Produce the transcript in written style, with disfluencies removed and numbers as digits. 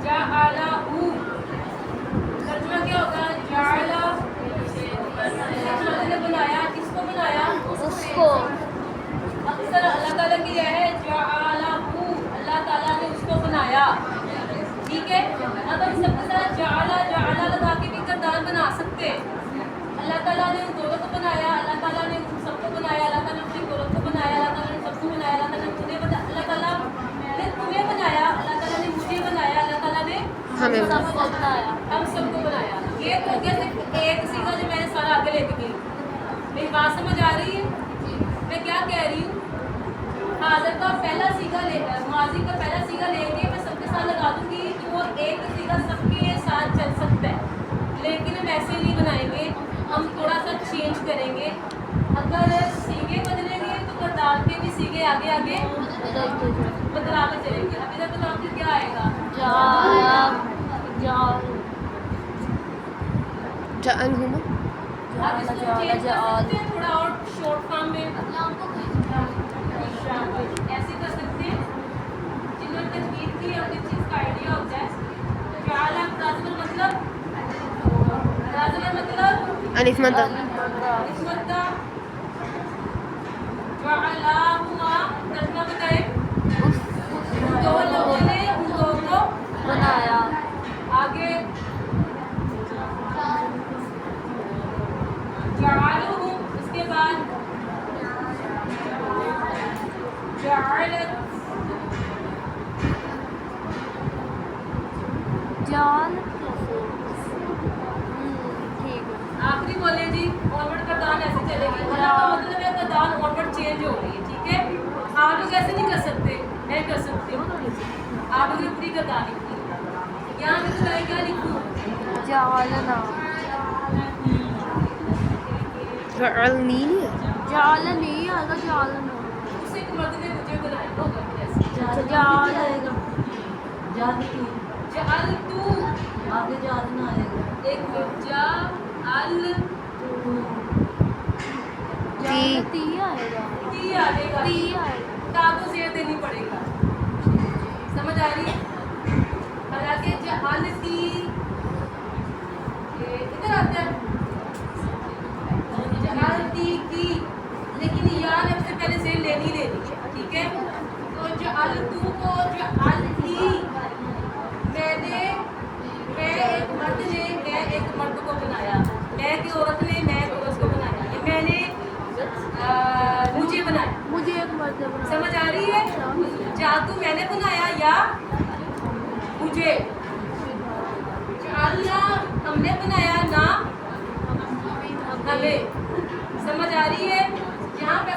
जाअलहू तर्जुमा क्या होगा? जाअला ने बनाया, किसको बनाया? उसको। अक्सर अल्लाह ताला की यह है जाअलहू, अल्लाह ताला ने उसको बनाया। ठीक है, अब हम सबके साथ जाअला जाअला लगा के भी किरदार बना सकते हैं। अल्लाह ताला ने उन दोनों को बनाया, अल्लाह ताला ने उन सबको बनाया, अल्लाह ताला ने अपनी औरत को बनाया, अल्लाह ताला ने सबको बनाया, अल्लाह ताला ने तुम्हें बनाया, अल्लाह ताला ने तुम्हें बनाया, अल्लाह ताला ने मुझे बनाया, अल्लाह ताला ने हमें सबको बनाया। हम सबको बनाया। ये तो क्या सिर्फ एक सीधा जो मैंने सारा आगे लेके गई। मेरी बात समझ आ रही है? मैं क्या कह रही हूँ? हाज़िर का पहला सीगा ले, माजी का पहला सीगा लेके मैं सबके साथ लगा दूंगी कि वो एक सीगा सबके साथ चल सकता है, लेकिन हम ऐसे नहीं बनाएंगे, हम थोड़ा सा चेंज करेंगे। अगर सीगे बदलेंगे तो करदार के भी सीगे आगे आगे बदलाते चलेंगे। अभी तक बताओ कि क्या आएगा? जाअलहुमा आप इसको चेंज कर सकते हैं थोड़ा और शॉर्ट फॉर्म में, ऐसे कर सकते हैं। जिन्होंने तजवीज़ की और जिस चीज़ का आइडिया होता है, जाअला राज़िल मतलब अलिफ मद्दा इसमद्दा जाअलाहुमा तर्जुमा बताएं। उन दो लोगों ने उन दो को बनाया। आगे जाअलहू, उसके बाद जाअलत जाल ठीक है। आखिरी बोले जी, ऑनवर्ड करदान ऐसे चलेगी। मतलब है करदान ऑनवर्ड चेंज हो रही है। ठीक है, आप लोग ऐसे नहीं कर सकते, मैं कर सकती हूँ। आप लोग पूरी करदान लिखी, यहाँ पे बताइए क्या लिखूँ? जालना जाअलनी जालनी आएगा। जालना उसे एक मर्द ने मुझे बनाया होगा ऐसे। जालेगा। जाल तू आगे जाना आएगा। एक जाल ती आएगा। ती आएगा, ती आएगा। ताको जेर देनी पड़ेगा। समझ आ रही है? हालांकि जाल ती इधर आता है जाल ती की, लेकिन या ने सबसे पहले जेर लेनी है। ठीक है, तो जाल तू को जाल ती, मैं एक मर्द को बनाया, मैं की औरत ने मैं एक औरत को बनाया, ये मैंने मुझे बनाया। मुझे एक मर्द बनाया। समझ आ रही है? जादू मैंने बनाया या मुझे? जालना हमने बनाया ना हमें। समझ आ रही है? यहाँ पे